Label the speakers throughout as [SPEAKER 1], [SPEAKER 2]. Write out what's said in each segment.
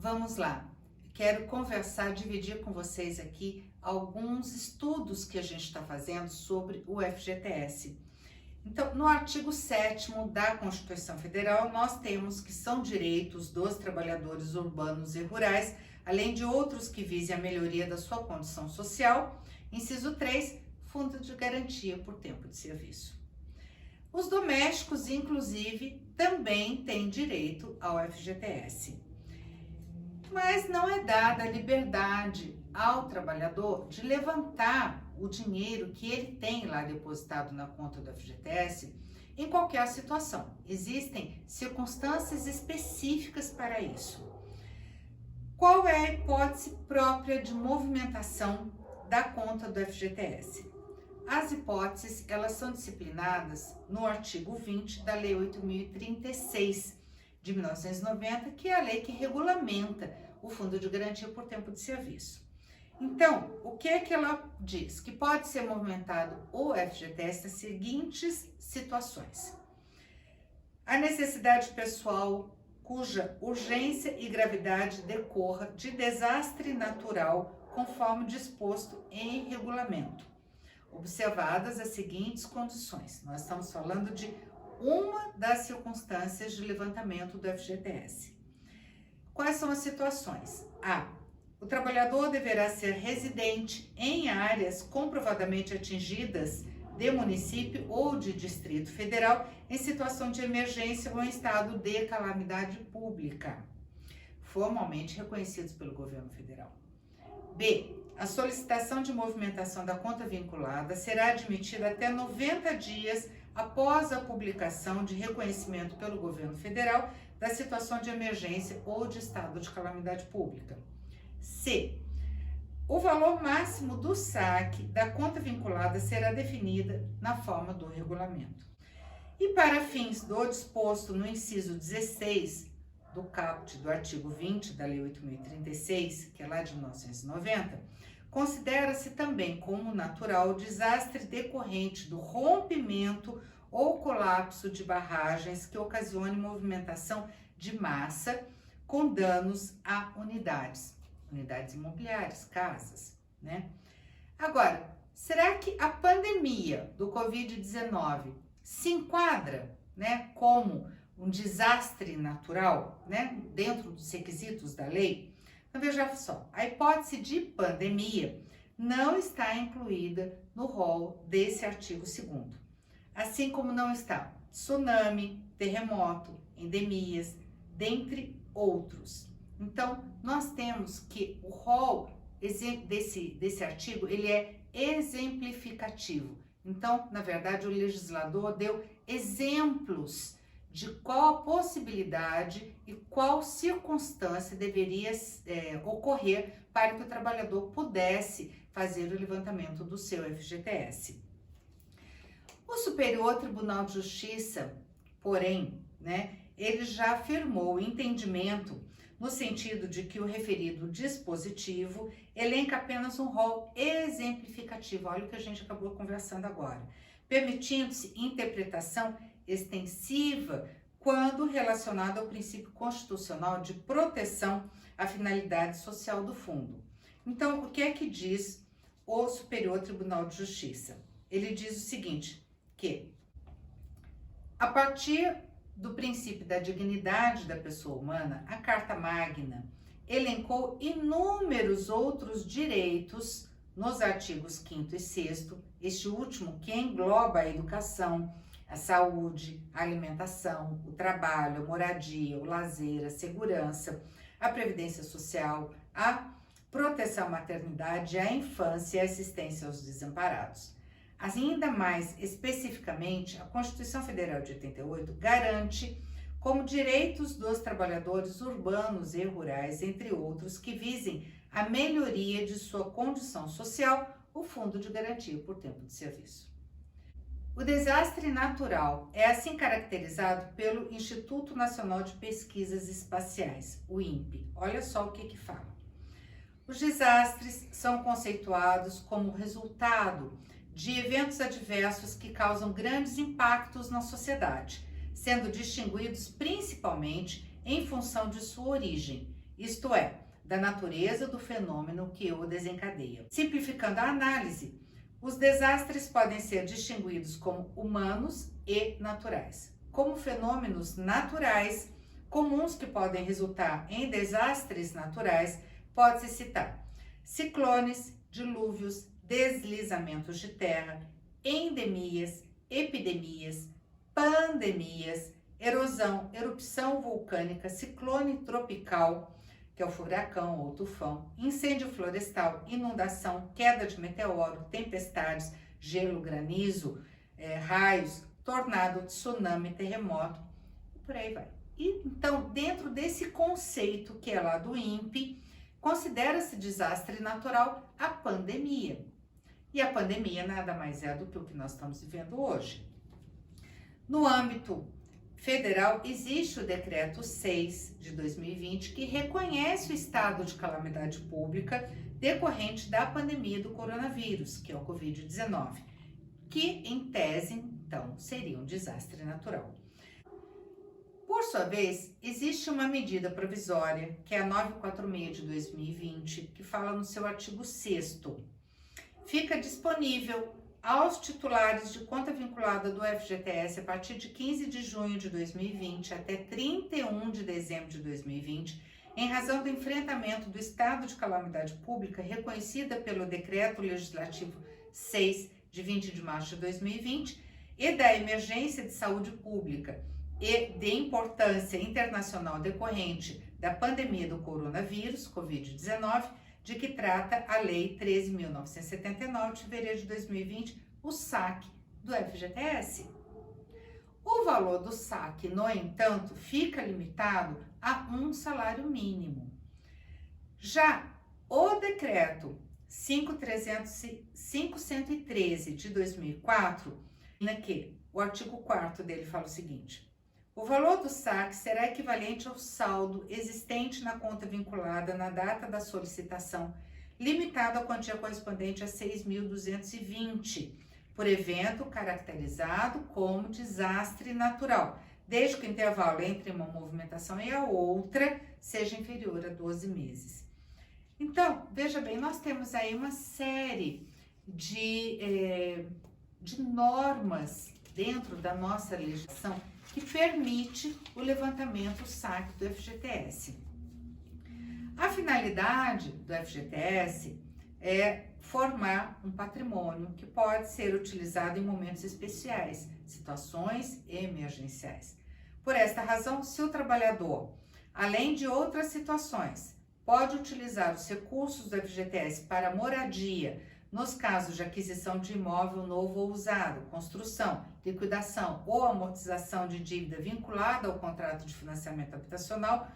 [SPEAKER 1] Vamos lá. Quero conversar, dividir com vocês aqui alguns estudos que a gente está fazendo sobre o FGTS. Então, no artigo 7º da Constituição Federal, nós temos que são direitos dos trabalhadores urbanos e rurais, além de outros que visem a melhoria da sua condição social. Inciso 3, Fundo de Garantia por Tempo de Serviço. Os domésticos, inclusive, também têm direito ao FGTS. Mas não é dada a liberdade ao trabalhador de levantar o dinheiro que ele tem lá depositado na conta do FGTS em qualquer situação. Existem circunstâncias específicas para isso. Qual é a hipótese própria de movimentação da conta do FGTS? As hipóteses, elas são disciplinadas no artigo 20 da Lei 8.036 de 1990, que é a lei que regulamenta o Fundo de Garantia por Tempo de Serviço. Então, o que é que ela diz? Que pode ser movimentado o FGTS nas seguintes situações. A necessidade pessoal cuja urgência e gravidade decorra de desastre natural, conforme disposto em regulamento. Observadas as seguintes condições. Nós estamos falando de uma das circunstâncias de levantamento do FGTS. Quais são as situações? A. O trabalhador deverá ser residente em áreas comprovadamente atingidas de município ou de Distrito Federal em situação de emergência ou em estado de calamidade pública, formalmente reconhecidos pelo governo federal. B. A solicitação de movimentação da conta vinculada será admitida até 90 dias após a publicação de reconhecimento pelo governo federal da situação de emergência ou de estado de calamidade pública. C. O valor máximo do saque da conta vinculada será definida na forma do regulamento. E para fins do disposto no inciso 16 do caput do artigo 20 da Lei 8.036, que é lá de 1990, considera-se também como natural o desastre decorrente do rompimento ou colapso de barragens que ocasione movimentação de massa com danos a unidades imobiliárias, casas, né? Agora, será que a pandemia do Covid-19 se enquadra, né, como um desastre natural, né, dentro dos requisitos da lei? Então, veja só, a hipótese de pandemia não está incluída no rol desse artigo 2º, assim como não está tsunami, terremoto, endemias, dentre outros. Então, nós temos que o rol desse artigo, ele é exemplificativo. Então, na verdade, o legislador deu exemplos de qual a possibilidade e qual circunstância deveria ocorrer para que o trabalhador pudesse fazer o levantamento do seu FGTS. O Superior Tribunal de Justiça, porém, né, ele já afirmou o entendimento no sentido de que o referido dispositivo elenca apenas um rol exemplificativo, olha o que a gente acabou conversando agora, permitindo-se interpretação extensiva quando relacionado ao princípio constitucional de proteção à finalidade social do fundo. Então, o que é que diz o Superior Tribunal de Justiça? Ele diz o seguinte, que a partir do princípio da dignidade da pessoa humana, a Carta Magna elencou inúmeros outros direitos nos artigos 5º e 6º, este último que engloba a educação, a saúde, a alimentação, o trabalho, a moradia, o lazer, a segurança, a previdência social, a proteção à maternidade, à infância e a assistência aos desamparados. Ainda mais especificamente, a Constituição Federal de 88 garante como direitos dos trabalhadores urbanos e rurais, entre outros, que visem a melhoria de sua condição social, o Fundo de Garantia por Tempo de Serviço. O desastre natural é assim caracterizado pelo Instituto Nacional de Pesquisas Espaciais, o INPE. Olha só o que fala. Os desastres são conceituados como resultado de eventos adversos que causam grandes impactos na sociedade, sendo distinguidos principalmente em função de sua origem isto é, da natureza do fenômeno que o desencadeia. Simplificando a análise, os desastres podem ser distinguidos como humanos e naturais. Como fenômenos naturais, comuns que podem resultar em desastres naturais, pode-se citar ciclones, dilúvios, deslizamentos de terra, endemias, epidemias, pandemias, erosão, erupção vulcânica, ciclone tropical, que é o furacão ou tufão, incêndio florestal, inundação, queda de meteoro, tempestades, gelo, granizo, raios, tornado, tsunami, terremoto, e por aí vai. E, então, dentro desse conceito que é lá do INPE, considera-se desastre natural a pandemia. E a pandemia nada mais é do que o que nós estamos vivendo hoje. No âmbito federal, existe o Decreto 6 de 2020, que reconhece o estado de calamidade pública decorrente da pandemia do coronavírus, que é o Covid-19, que, em tese, então, seria um desastre natural. Por sua vez, existe uma medida provisória, que é a 946 de 2020, que fala no seu artigo 6º. Fica disponível aos titulares de conta vinculada do FGTS a partir de 15 de junho de 2020 até 31 de dezembro de 2020, em razão do enfrentamento do estado de calamidade pública reconhecida pelo Decreto Legislativo 6 de 20 de março de 2020 e da emergência de saúde pública e de importância internacional decorrente da pandemia do coronavírus, Covid-19, de que trata a Lei 13.979, de fevereiro de 2020, o saque do FGTS. O valor do saque, no entanto, fica limitado a um salário mínimo. Já o Decreto 5.113 de 2004, que o artigo 4º dele fala o seguinte: o valor do saque será equivalente ao saldo existente na conta vinculada na data da solicitação, limitado à quantia correspondente a 6.220, por evento caracterizado como desastre natural, desde que o intervalo entre uma movimentação e a outra seja inferior a 12 meses. Então, veja bem, nós temos aí uma série de normas dentro da nossa legislação que permite o levantamento, o saque do FGTS. A finalidade do FGTS é formar um patrimônio que pode ser utilizado em momentos especiais, situações emergenciais. Por esta razão, se o trabalhador, além de outras situações, pode utilizar os recursos do FGTS para moradia, nos casos de aquisição de imóvel novo ou usado, construção, liquidação ou amortização de dívida vinculada ao contrato de financiamento habitacional,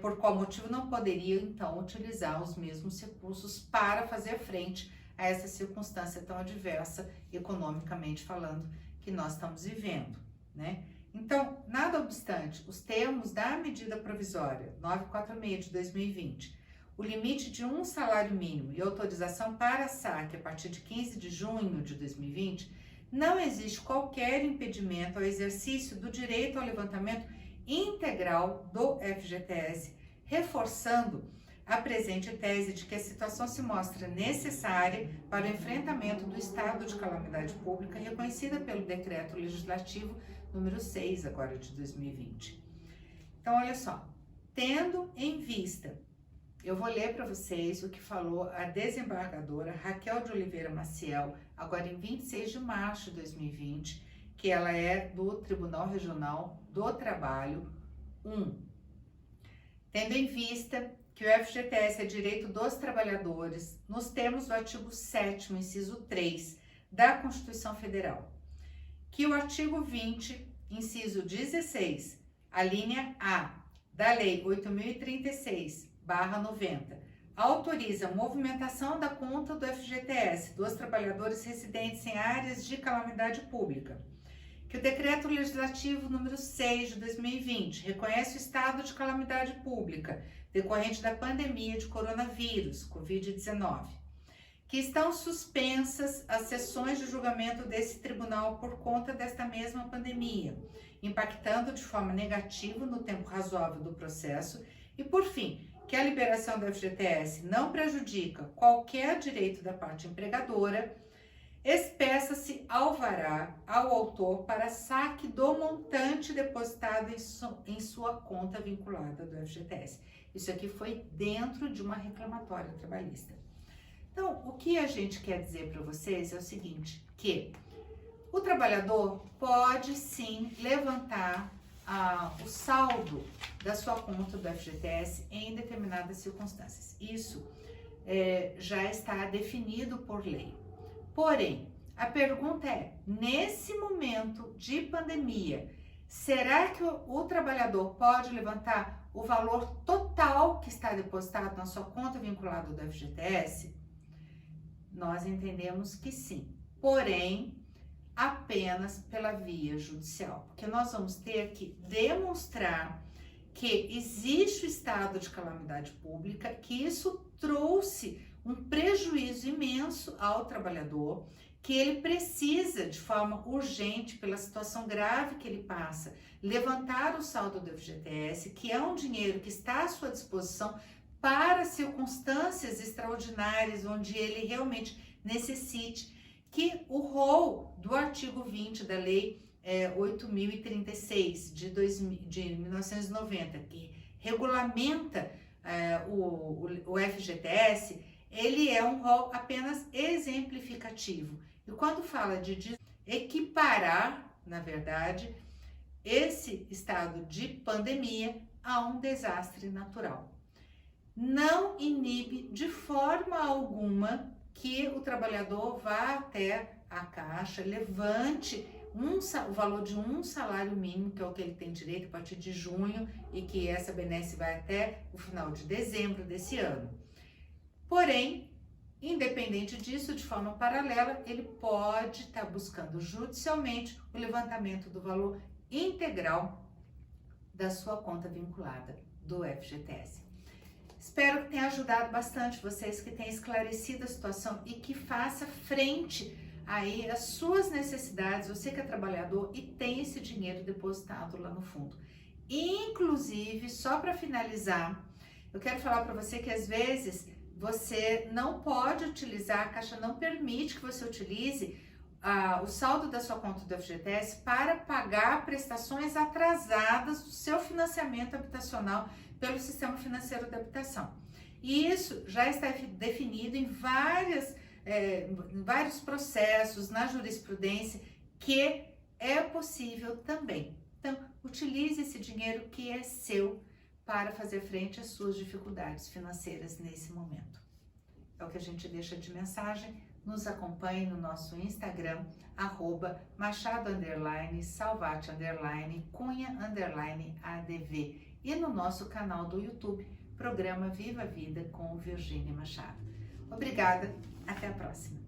[SPEAKER 1] por qual motivo não poderia, então, utilizar os mesmos recursos para fazer frente a essa circunstância tão adversa, economicamente falando, que nós estamos vivendo, né? Então, nada obstante, os termos da medida provisória 946 de 2020, o limite de um salário mínimo e autorização para saque a partir de 15 de junho de 2020, não existe qualquer impedimento ao exercício do direito ao levantamento integral do FGTS, reforçando a presente tese de que a situação se mostra necessária para o enfrentamento do estado de calamidade pública reconhecida pelo Decreto Legislativo número 6, agora de 2020. Então, olha só, tendo em vista, eu vou ler para vocês o que falou a desembargadora Raquel de Oliveira Maciel, agora em 26 de março de 2020, que ela é do Tribunal Regional do Trabalho 1. Tendo em vista que o FGTS é direito dos trabalhadores, nos termos do artigo 7º, inciso 3, da Constituição Federal, que o artigo 20, inciso 16, a linha A da Lei 8.036/90, autoriza a movimentação da conta do FGTS dos trabalhadores residentes em áreas de calamidade pública, que o Decreto Legislativo número 6 de 2020 reconhece o estado de calamidade pública decorrente da pandemia de coronavírus, Covid-19, que estão suspensas as sessões de julgamento desse tribunal por conta desta mesma pandemia, impactando de forma negativa no tempo razoável do processo, e, por fim, que a liberação do FGTS não prejudica qualquer direito da parte empregadora, espeça-se alvará ao autor para saque do montante depositado em sua conta vinculada do FGTS. Isso aqui foi dentro de uma reclamatória trabalhista. Então, o que a gente quer dizer para vocês é o seguinte, que o trabalhador pode sim levantar o saldo da sua conta do FGTS em determinadas circunstâncias. Isso já está definido por lei. Porém, a pergunta é, nesse momento de pandemia, será que o trabalhador pode levantar o valor total que está depositado na sua conta vinculada do FGTS? Nós entendemos que sim, porém, apenas pela via judicial, porque nós vamos ter que demonstrar que existe o estado de calamidade pública, que isso trouxe um prejuízo imenso ao trabalhador, que ele precisa, de forma urgente, pela situação grave que ele passa, levantar o saldo do FGTS, que é um dinheiro que está à sua disposição para circunstâncias extraordinárias, onde ele realmente necessite, que o rol do artigo 20 da Lei 8.036 de 1990, que regulamenta o FGTS, ele é um rol apenas exemplificativo. E quando fala de equiparar, na verdade, esse estado de pandemia a um desastre natural. Não inibe de forma alguma que o trabalhador vá até a Caixa, levante o valor de um salário mínimo, que é o que ele tem direito a partir de junho, e que essa benesse vai até o final de dezembro desse ano. Porém, independente disso, de forma paralela, ele pode estar buscando judicialmente o levantamento do valor integral da sua conta vinculada do FGTS. Espero que tenha ajudado bastante vocês, que tenha esclarecido a situação e que faça frente aí às suas necessidades, você que é trabalhador e tem esse dinheiro depositado lá no fundo. Inclusive, só para finalizar, eu quero falar para você que às vezes você não pode utilizar, a Caixa não permite que você utilize o saldo da sua conta do FGTS para pagar prestações atrasadas do seu financiamento habitacional pelo Sistema Financeiro de Habitação. E isso já está definido em vários processos na jurisprudência, que é possível também. Então, utilize esse dinheiro que é seu para fazer frente às suas dificuldades financeiras nesse momento. É o que a gente deixa de mensagem. Nos acompanhe no nosso Instagram, @machado_salvati_cunha_adv, e no nosso canal do YouTube, Programa Viva a Vida com Virgínia Machado. Obrigada, até a próxima.